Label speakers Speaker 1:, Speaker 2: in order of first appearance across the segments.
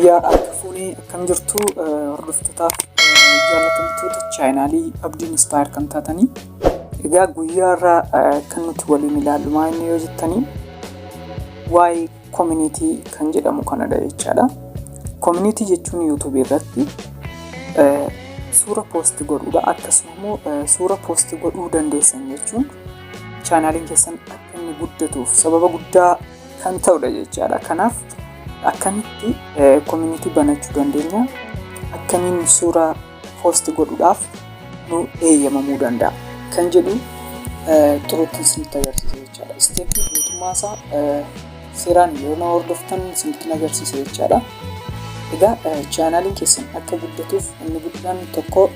Speaker 1: Yaa akka fuunee akkam jirtu hordoftotaaf jaallatamtoota chaanaalii Abdiin Inspire kan taatanii egaa guyyaa irraa kan nuti waliin ilaallu maal yoo jettanii waa'ee community kan jedhamu kanadha jechaadha. Community jechuun YouTube irratti suura post godhuudha, akkasumas immoo suura post godhuu dandeessan jechuun chaanaaliin keessan akka inni guddatuuf sababa guddaa kan ta'udha jechaadha. Kanaaf akkamitti community banachuu dandeenya, akkamiin suura post godhuudhaaf nu eeyyamamuu danda'a kan jedhu turuutti isinitti agarsiisa jechaadha. Isteeppii guutummaa isaa seeraan yoo na hordoftan isinitti agarsiisa jechaadha. Egaa chaanaaliin keessan akka guddatuuf inni guddaan tokko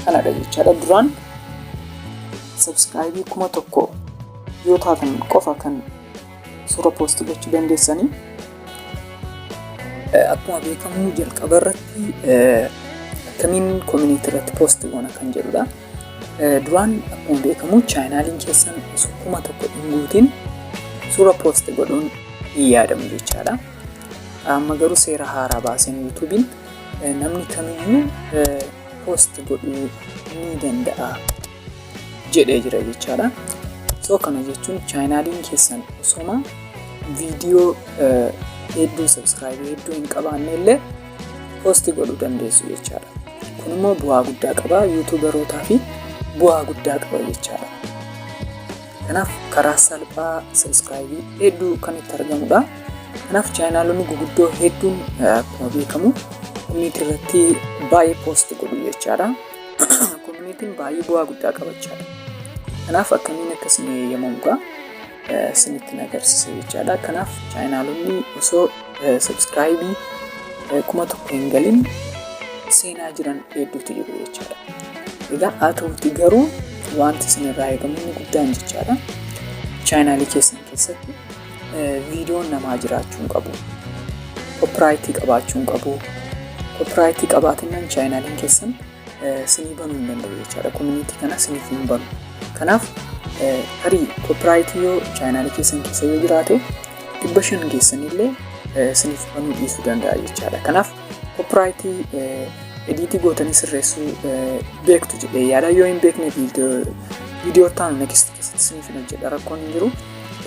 Speaker 1: kanadha jechaadha. Duraan subscribe 1000 yoo taatan qofa kan suura post gochuu dandeessanii. Akkuma beekamu jalqaba irratti akkamiin community irratti post goona kan jedhudha. Duraan akkuma beekamu chaanaaliin keessan 1000 hinguutiin suura post godhuun hin yaadamu jechaadha. Amma garuu seera haaraa baaseen YouTube'n namni kamiyyuu post godhuu ni danda'a jedhee jira jechaadha. So kana jechuun chaanaaliin keessan osoma viidiyoo hedduu subscribe hedduu hin qabaanne illee post godhuu dandeessu jechaadha. Kun immoo bu'aa guddaa qaba YouTuberootaa fi bu'aa guddaa qaba jechaadha. Kanaaf karaa salphaa subscribe hedduu kan itti argamudha. Kanaaf chaanaalonni guguddoo hedduun akkuma beekamu community irratti baay'ee post godhu jechaadha. Community'n baay'ee bu'aa guddaa qaba jechaadha. Kanaaf akkamiin akkasiin eeyyamamuudha isinitti agarsiisa jechaadha. Kanaaf chaanaalonni osoo subscribe 1000 hin galin seenaa jiran hedduutu jiru jechaadha. Egaa haa ta'uutii garuu wanti isinirraa eegamu inni guddaan jechaadha. Chaanaalii keessan keessatti viidiyoon namaa jiraachuu qabu. Copyright qabaachuu qabu. Copyright qabaatinaan chaanaaliin keessan sinii banuu hin danda'u jechaadha. Community kana siniif hin banu. Kanaaf tarii copyright yoo chaanaalii keessan keessa yoo jiraate 500 geessanillee siniif banuu dhiisuu danda'a jechaadha. Kanaaf copyright ediitii gootanii sirreessuu beektu jedhee yaada. Yoo hin beekne viidiyoo taanu next keessatti siniif hin hojjedha, rakkoon hin jiru.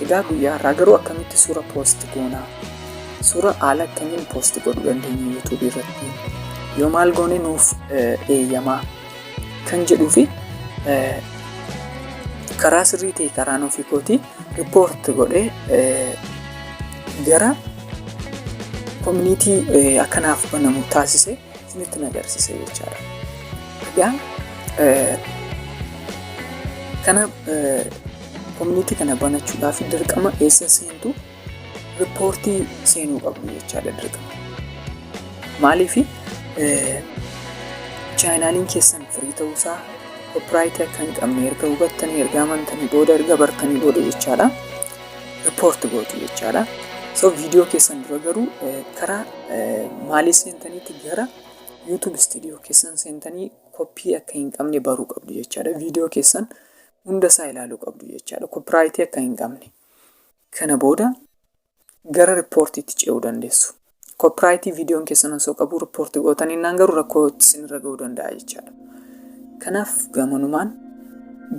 Speaker 1: Egaa guyyaa irraa garuu akkamitti suura post goonaa, suura haala akkamiin post godhuu dandeenya YouTube irratti, yoo maal goone nuuf eeyyamaa kan jedhuu fi karaa sirrii ta'e karaa ofii kootii report godhee gara community akkanaaf banamu taasise isinitti agarsiisa jechaadha. Egaa kana community kana banachuudhaaf dirqama eessa seentu reportii seenuu qabdu jechaadha dirqama. Maaliif chaanaaliin keessan firii ta'uusaa copyright akka hin qabne erga hubattanii erga amantanii booda erga bartanii booda jechaadha report gootu jechaadha. So viidiyoo keessan dura garuu karaa maalii seentaniitti gara YouTube studio keessan seentanii koppii akka hin qabne baruu qabdu jechaadha. Viidiyoo keessan hunda isaa ilaaluu qabdu jechaadha. Copyright akka hin qabne. Kana booda gara reportiitti ce'uu dandeessu. Copyright viidiyoon keessan osoo qabu report gootanii naan garuu rakkoo isinirra ga'uu danda'a jechaadha. Kanaaf gamanumaan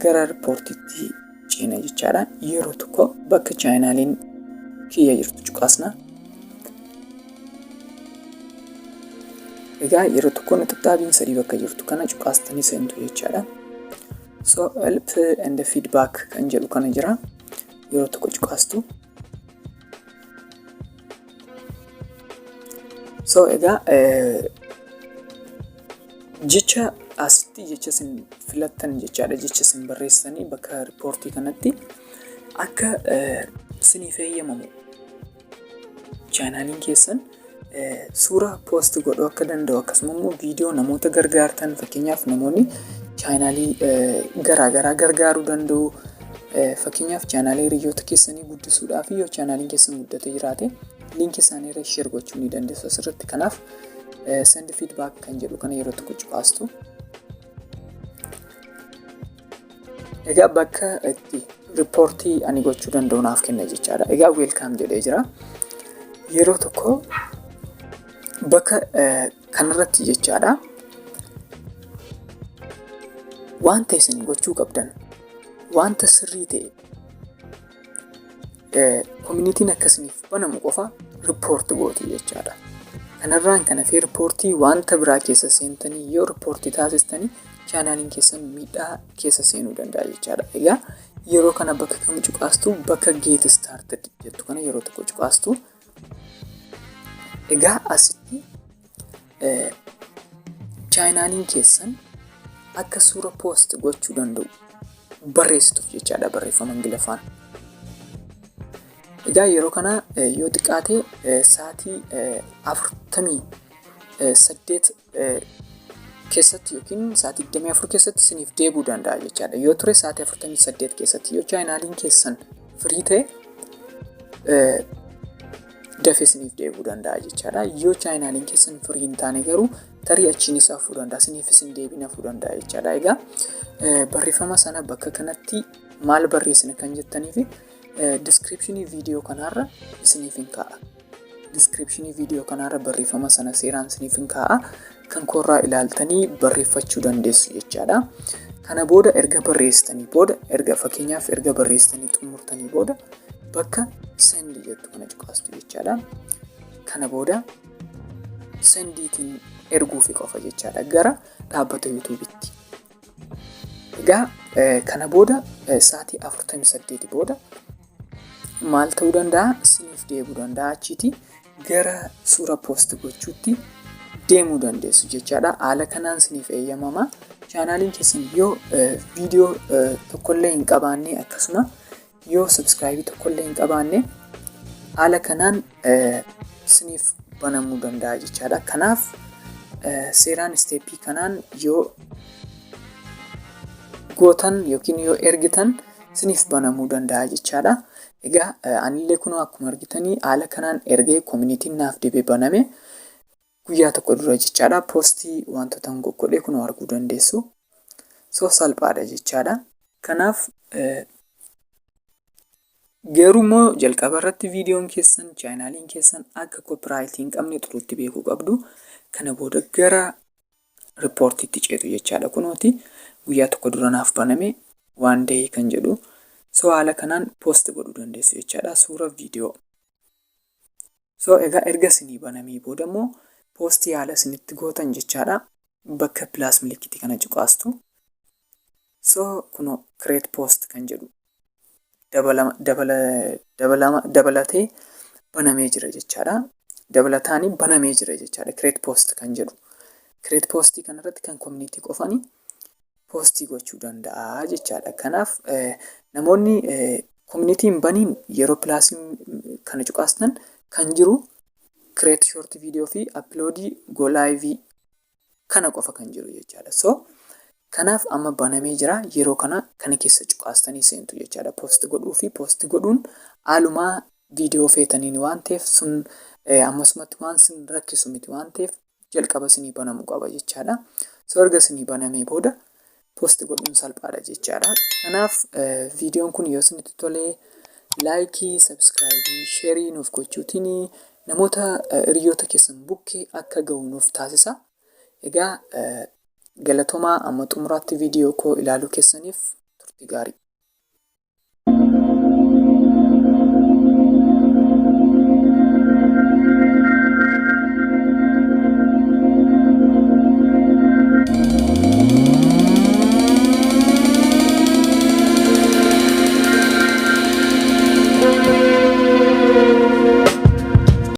Speaker 1: gara reportiitti ceena jechaadha. Yeroo tokko bakka chaanaaliin kiyya jirtu cuqaasna. Egaa yeroo tokko nixaxaabiin sadii bakka jirtu kana cuqaastanii seentu jechaadha. So help and feedback kan jedhu kana jira. Yeroo tokko cuqaastu. So egaa jecha asitti jecha sin filattan jechaadha. Jecha sin barreessanii bakka reportii kanatti akka siniif eeyyamamu chaanaaliin keessan suura post godhuu akka danda'u, akkasumas immoo viidiyoo namoota gargaartan fakkeenyaaf namoonni chaanaalii garaagaraa gargaaruu danda'u. Fakkeenyaaf chaanaalii hiriyoota keessanii guddisuudhaaf yoo chaanaaliin keessan guddatee jiraate linkii isaanii irra share gochuu ni dandeessu asirratti. Kanaaf send feedback kan jedhu kana yeroo tokko cuqaastu. Egaa bakka itti reportii ani gochuu danda'u naaf kenna jechaadha. Egaa welcome jedhee jira. Yeroo tokko bakka kanarratti jechaadha. Wanta isin gochuu qabdan wanta sirrii ta'e communitiin akkasiniif banamu qofa report gooti jechaadha. Kanarraan kan hafee riippoortii wanta biraa keessa seentanii yoo riippoortii taasistanii chaanaaliin keessan miidhaa keessa seenuu danda'a jechaadha. Egaa yeroo kana bakka kam cuqaastu bakka get started jettu kana yeroo tokko cuqaastu. Egaa asitti chaanaaliin keessan akka suura post gochuu danda'u barreessituuf jechaadha barreeffama Ingiliffaan. Egaa yeroo kana yoo xiqqaate sa'aatii 48 keessatti yookiin sa'aatii 24 keessatti isiniif deebuu danda'a jechaadha. Yoo ture sa'aatii 48 keessatti yoo chaanaaliin keessan firii ta'e dafee isiniif deebuu danda'a jechaadha. Yoo chaanaaliin keessan firii hin taane garuu tarii achiin isaa hafuu danda'a, isiniif isin deebiin hafuu danda'a jechaadha. Egaa barreeffama sana bakka kanatti maal barreessina kan jettaniifi descriptionii viidiyoo kanaarra isiniif hin kaa'a. Descriptionii viidiyoo kanaarra barreeffama sana seeraan isiniif hin kaa'a. Kan korraa ilaaltanii barreeffachuu dandeessu jechaadha. Kana booda erga barreessitanii booda fakkeenyaaf erga barreessitanii xumurtanii booda bakka send jettu kana cuqaastu jechaadha. Kana booda sendiitiin erguufi qofa jechaadha gara dhaabbata yuutuubitti. Egaa kana booda sa'aatii 48 booda maal ta'uu danda'a? Isiniif deebuu danda'a achiiti gara suura post gochuutti deemuu dandeessu jechaadha. Haala kanaan isiniif eeyyamama. Chaanaaliin keessan yoo viidiyoo tokkollee hin qabaanne akkasuma yoo subscribe tokkollee hin qabaanne haala kanaan isiniif banamuu danda'a jechaadha. Kanaaf seeraan steepii kanaan yoo gootan yookiin yoo ergitan isiniif banamuu danda'a jechaadha. Egaa anillee kunoo akkuma argitanii haala kanaan ergee communitiin naaf dibee baname guyyaa tokko dura jechaadha. Poostii wantoota godhee kunoo arguu dandeessu. So salphaadha jechaadha. Kanaaf garuu jalqaba irratti viidiyoon keessan chaanaaliin keessan akka copyright hin qabne xuruutti beekuu qabdu. Kana booda gara riippoortiitti ceetu jechaadha. Kunooti guyyaa tokko dura naaf baname one day kan jedhu. So haala kanaan post godhuu dandeessu jechaadha suura viidiyoo. So egaa erga isinii banamee booda immoo poostii haala isinitti gootan jechaadha. Bakka pilaas milikitii kana cuqaastu. So kunoo create post kan jedhu dabalatee banamee jira jechaadha. Dabalataanii banamee jira jechaadha. Create post kan jedhu. Create postii kanarratti kan community qofani poostii gochuu danda'a jechaadha. Kanaaf namoonni community hin baniin yeroo pilaasii kana cuqaastan kan jiru create short video fi upload go live kana qofa kan jiru jechaadha. So kanaaf amma banamee jira. Yeroo kana keessa cuqaastanii seentu jechaadha. Post godhuu fi post godhuun haalumaa viidiyoo feetaniin waan ta'eef sun ammasumatti waan sin rakkisu miti waan ta'eef jalqaba isinii banamuu qaba jechaadha. So erga isinii banamee booda post godhuun salphaadha jechaadha. Kanaaf viidiyoon kun yoo isinitti tolee laayikii, sabskiraaybii, sheerii nuuf gochuutiin namoota hiriyoota keessan bukkee akka ga'u nuuf taasisa. Egaa galatoomaa amma xumuraatti viidiyoo koo ilaaluu keessaniif turtii gaarii.